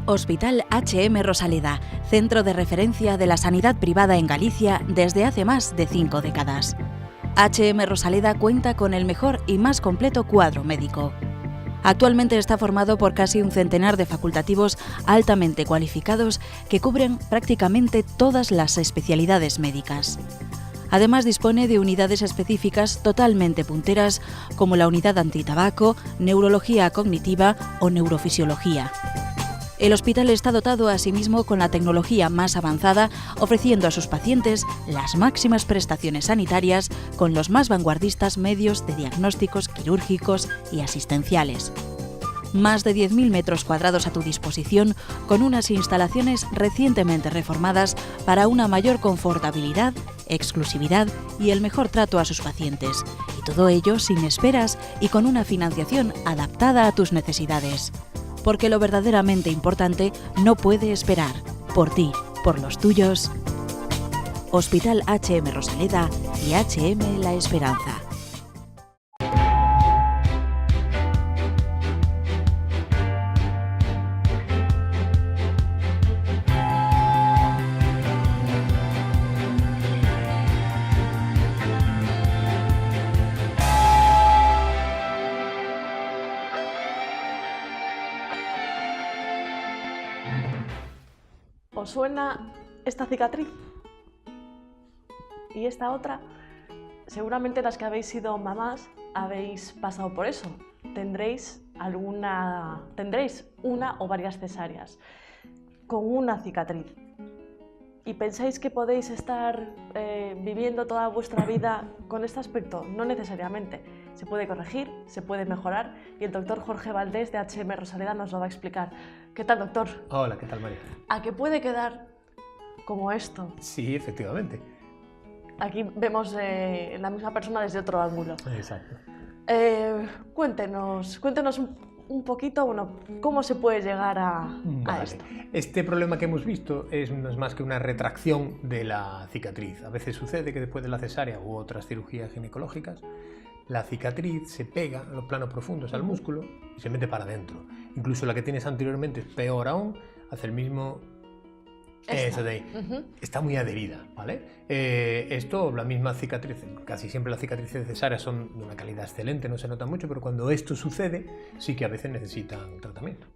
Hospital HM Rosaleda, centro de referencia de la sanidad privada en Galicia desde hace más de 5 décadas. HM Rosaleda cuenta con el mejor y más completo cuadro médico. Actualmente está formado por casi un centenar de facultativos altamente cualificados que cubren prácticamente todas las especialidades médicas. Además dispone de unidades específicas totalmente punteras como la unidad antitabaco, neurología cognitiva o neurofisiología. El hospital está dotado asimismo con la tecnología más avanzada, ofreciendo a sus pacientes las máximas prestaciones sanitarias con los más vanguardistas medios de diagnósticos quirúrgicos y asistenciales. Más de 10.000 metros cuadrados a tu disposición, con unas instalaciones recientemente reformadas para una mayor confortabilidad, exclusividad y el mejor trato a sus pacientes. Y todo ello sin esperas y con una financiación adaptada a tus necesidades. Porque lo verdaderamente importante no puede esperar. Por ti, por los tuyos. Hospital HM Rosaleda y HM La Esperanza. ¿Os suena esta cicatriz? Y esta otra, seguramente las que habéis sido mamás habéis pasado por eso. Tendréis una o varias cesáreas con una cicatriz. ¿Y pensáis que podéis estar viviendo toda vuestra vida con este aspecto? No necesariamente. Se puede corregir, se puede mejorar y el doctor Jorge Valdés de HM Rosaleda nos lo va a explicar. ¿Qué tal, doctor? Hola, ¿qué tal, María? ¿A qué puede quedar como esto? Sí, efectivamente. Aquí vemos la misma persona desde otro ángulo. Exacto. Cuéntenos un poquito, bueno, ¿cómo se puede llegar a esto? Este problema que hemos visto no es más que una retracción de la cicatriz. A veces sucede que después de la cesárea u otras cirugías ginecológicas, la cicatriz se pega en los planos profundos al músculo y se mete para adentro. Incluso la que tienes anteriormente es peor aún, hace el mismo... Esa de ahí. Está muy adherida, ¿vale? Esto, la misma cicatriz, casi siempre las cicatrices cesáreas son de una calidad excelente, no se nota mucho, pero cuando esto sucede, sí que a veces necesitan tratamiento.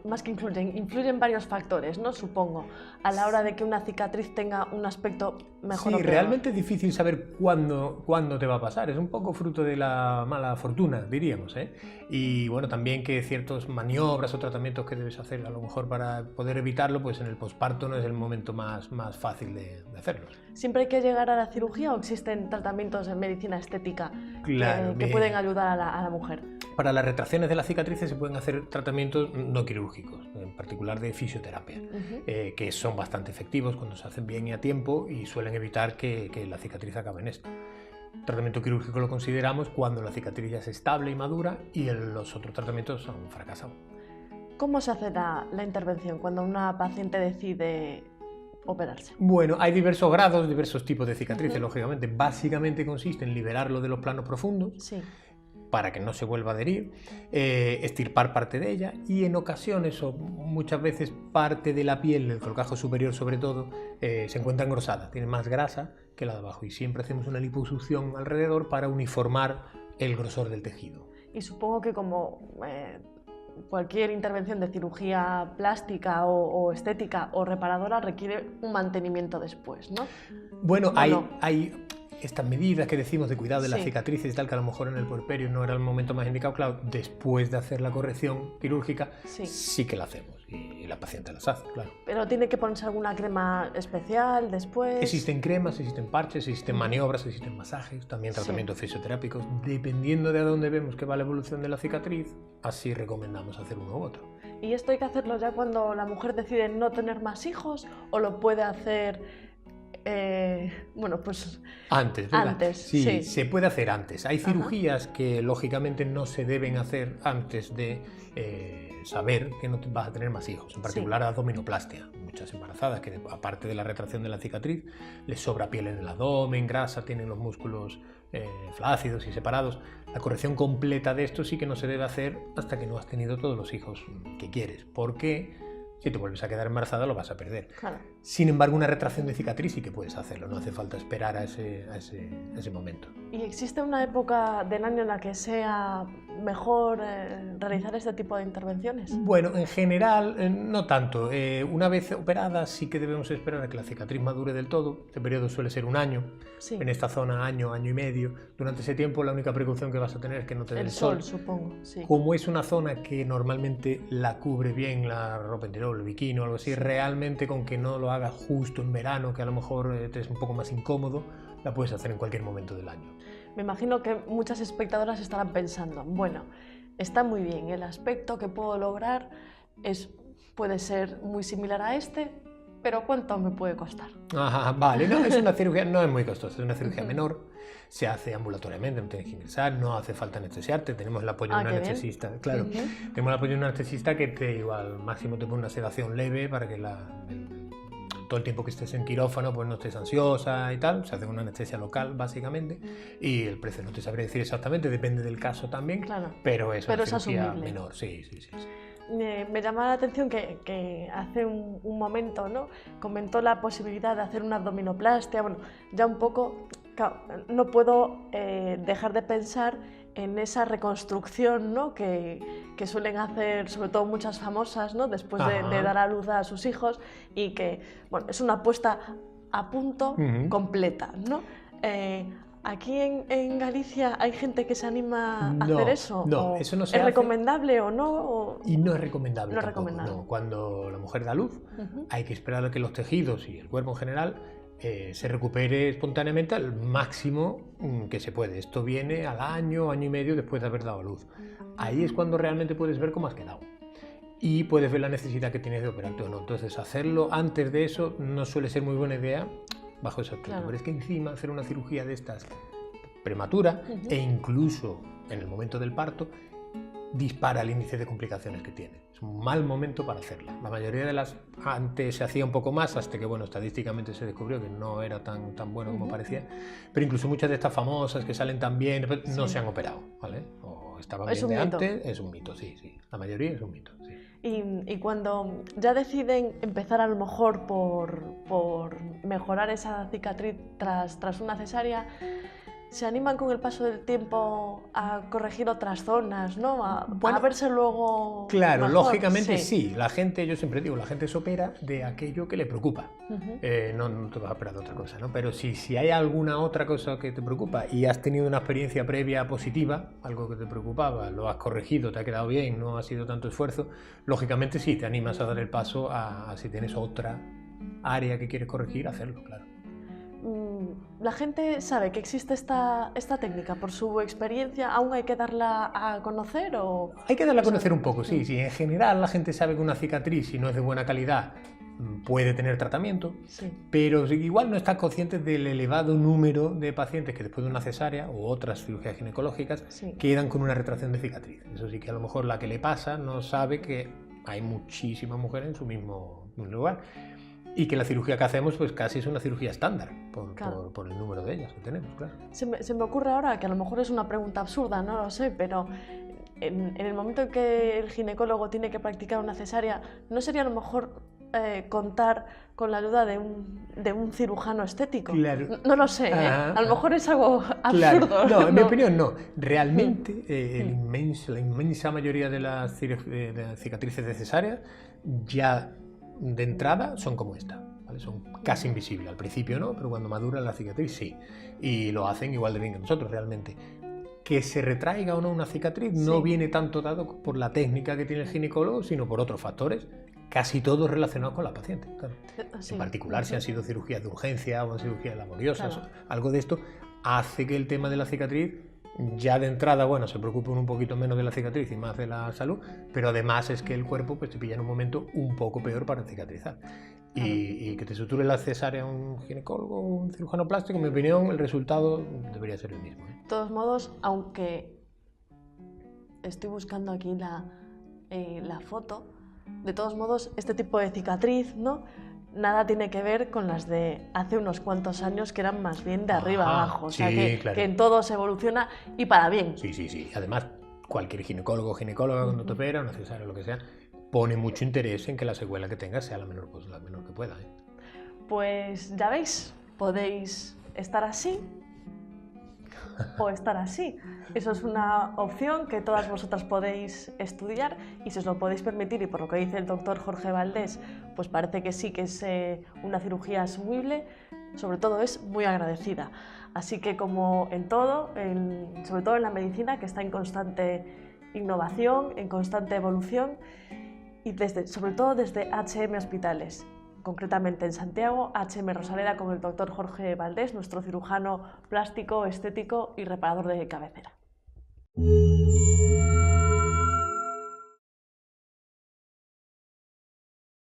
Más que influyen varios factores, ¿no? Supongo, a la hora de que una cicatriz tenga un aspecto mejor o peor. Realmente es difícil saber cuándo te va a pasar, es un poco fruto de la mala fortuna, diríamos, ¿eh? Y bueno, también que ciertas maniobras o tratamientos que debes hacer a lo mejor para poder evitarlo, pues en el posparto no es el momento más fácil de hacerlo. ¿Siempre hay que llegar a la cirugía o existen tratamientos en medicina estética que pueden ayudar a la mujer? Para las retracciones de las cicatrices se pueden hacer tratamientos no quirúrgicos, en particular de fisioterapia, que son bastante efectivos cuando se hacen bien y a tiempo y suelen evitar que la cicatriz acabe en esto. El tratamiento quirúrgico lo consideramos cuando la cicatriz ya es estable y madura y los otros tratamientos han fracasado. ¿Cómo se hace la intervención cuando una paciente decide operarse? Bueno, hay diversos grados, diversos tipos de cicatrices, lógicamente. Básicamente consiste en liberarlo de los planos profundos, sí, para que no se vuelva a adherir, extirpar parte de ella y en ocasiones o muchas veces parte de la piel, el colgajo superior sobre todo, se encuentra engrosada, tiene más grasa que la de abajo y siempre hacemos una liposucción alrededor para uniformar el grosor del tejido. Y supongo que como cualquier intervención de cirugía plástica o estética o reparadora requiere un mantenimiento después, ¿no? Bueno, hay estas medidas que decimos de cuidado de las cicatrices y tal, que a lo mejor en el puerperio no era el momento más indicado, claro, después de hacer la corrección quirúrgica sí que la hacemos y la paciente las hace, claro. ¿Pero tiene que ponerse alguna crema especial después? Existen cremas, existen parches, existen maniobras, existen masajes, también tratamientos fisioterápicos. Dependiendo de a dónde vemos que va la evolución de la cicatriz, así recomendamos hacer uno u otro. ¿Y esto hay que hacerlo ya cuando la mujer decide no tener más hijos o lo puede hacer antes, ¿verdad? Antes, sí, se puede hacer antes. Hay cirugías que lógicamente no se deben hacer antes de saber que no vas a tener más hijos, en particular abdominoplastia. Muchas embarazadas que aparte de la retracción de la cicatriz les sobra piel en el abdomen, grasa, tienen los músculos flácidos y separados. La corrección completa de esto sí que no se debe hacer hasta que no has tenido todos los hijos que quieres, porque si te vuelves a quedar embarazada lo vas a perder. Claro. Sin embargo, una retracción de cicatriz sí que puedes hacerlo, no hace falta esperar a ese momento. ¿Y existe una época del año en la que sea mejor realizar este tipo de intervenciones? Bueno, en general no tanto. Una vez operada sí que debemos esperar a que la cicatriz madure del todo. Este periodo suele ser un año. Sí. En esta zona año, año y medio. Durante ese tiempo la única precaución que vas a tener es que no te dé el sol. Supongo, sí. Como es una zona que normalmente la cubre bien la ropa interior, el bikini o algo así, realmente con que no lo hagas justo en verano, que a lo mejor te es un poco más incómodo, la puedes hacer en cualquier momento del año. Me imagino que muchas espectadoras estarán pensando, bueno, está muy bien, el aspecto que puedo lograr puede ser muy similar a este, pero ¿cuánto me puede costar? Ajá, vale, no, es una cirugía, no es muy costosa, es una cirugía menor, se hace ambulatoriamente, no tienes que ingresar, no hace falta anestesiarte, tenemos el apoyo de un anestesista, claro, tenemos el apoyo de un anestesista que igual máximo te pone una sedación leve para que todo el tiempo que estés en quirófano pues no estés ansiosa y tal, se hace una anestesia local básicamente y el precio no te sabría decir exactamente, depende del caso también, claro, pero es una cirugía asumible. menor, sí. Me llama la atención que hace un momento, ¿no?, comentó la posibilidad de hacer una abdominoplastia. Bueno, ya un poco, claro, no puedo dejar de pensar en esa reconstrucción, ¿no?, que suelen hacer sobre todo muchas famosas, ¿no?, después de dar a luz a sus hijos, y que, bueno, es una puesta a punto completa, ¿no? ¿Aquí en Galicia hay gente que se anima a hacer eso? No, eso no se ¿Es hace. recomendable o no? Y no es recomendable No es tampoco, recomendable. no. Cuando la mujer da luz, hay que esperar a que los tejidos y el cuerpo en general se recupere espontáneamente al máximo que se puede. Esto viene al año, año y medio después de haber dado a luz. Ahí es cuando realmente puedes ver cómo has quedado. Y puedes ver la necesidad que tienes de operarte o no. Entonces, hacerlo antes de eso no suele ser muy buena idea bajo ese aspecto. Claro. Pero es que encima hacer una cirugía de estas prematura e incluso en el momento del parto dispara el índice de complicaciones que tiene. Es un mal momento para hacerla. La mayoría de las antes se hacía un poco más hasta que, bueno, estadísticamente se descubrió que no era tan bueno como parecía, pero incluso muchas de estas famosas que salen tan bien no se han operado, ¿vale? O estaban bien de antes, es un mito, sí. La mayoría es un mito, sí. Y cuando ya deciden empezar a lo mejor por mejorar esa cicatriz tras una cesárea, ¿se animan con el paso del tiempo a corregir otras zonas, ¿no? A verse luego Claro, mejor? lógicamente sí. La gente, yo siempre digo, la gente se opera de aquello que le preocupa. No te vas a operar de otra cosa, ¿no? Pero si hay alguna otra cosa que te preocupa y has tenido una experiencia previa positiva, algo que te preocupaba, lo has corregido, te ha quedado bien, no ha sido tanto esfuerzo, lógicamente sí, te animas a dar el paso a si tienes otra área que quieres corregir, hacerlo, claro. ¿La gente sabe que existe esta técnica por su experiencia? ¿Aún hay que darla a conocer? Hay que darla a conocer un poco, sí. En general la gente sabe que una cicatriz, si no es de buena calidad, puede tener tratamiento, pero igual no están conscientes del elevado número de pacientes que después de una cesárea u otras cirugías ginecológicas quedan con una retracción de cicatriz. Eso sí que a lo mejor la que le pasa no sabe que hay muchísimas mujeres en su mismo lugar. Y que la cirugía que hacemos pues casi es una cirugía estándar por el número de ellas que tenemos, claro. Se me ocurre ahora que a lo mejor es una pregunta absurda, no lo sé, pero en el momento en que el ginecólogo tiene que practicar una cesárea, ¿no sería a lo mejor contar con la ayuda de un cirujano estético? Claro. No lo sé, a lo mejor es algo absurdo. Claro. No, en mi opinión no. Realmente la inmensa mayoría de las cicatrices de cesárea ya de entrada son como esta, ¿vale? Son casi invisibles, al principio no, pero cuando madura la cicatriz sí, y lo hacen igual de bien que nosotros realmente. Que se retraiga o no una cicatriz no viene tanto dado por la técnica que tiene el ginecólogo, sino por otros factores, casi todos relacionados con la paciente, claro. En particular si han sido cirugías de urgencia o cirugías laboriosas, algo de esto hace que el tema de la cicatriz ya de entrada, bueno, se preocupan un poquito menos de la cicatriz y más de la salud, pero además es que el cuerpo pues te pilla en un momento un poco peor para cicatrizar. Y que te suture la cesárea un ginecólogo o un cirujano plástico, en mi opinión, el resultado debería ser el mismo. De todos modos, aunque estoy buscando aquí la foto, de todos modos, este tipo de cicatriz, ¿no? Nada tiene que ver con las de hace unos cuantos años, que eran más bien de arriba a abajo. O sea, sí, claro. que en todo se evoluciona y para bien. Sí, sí, sí. Además, cualquier ginecólogo o ginecóloga cuando te opera, o cesárea o lo que sea, pone mucho interés en que la secuela que tengas sea la menor que pueda. Pues ya veis, podéis estar así o estar así. Eso es una opción que todas vosotras podéis estudiar y si os lo podéis permitir, y por lo que dice el doctor Jorge Valdés, pues parece que sí que es una cirugía asumible, sobre todo es muy agradecida. Así que como en todo, sobre todo en la medicina, que está en constante innovación, en constante evolución, y sobre todo desde HM Hospitales, concretamente en Santiago, HM Rosaleda, con el doctor Jorge Valdés, nuestro cirujano plástico, estético y reparador de cabecera.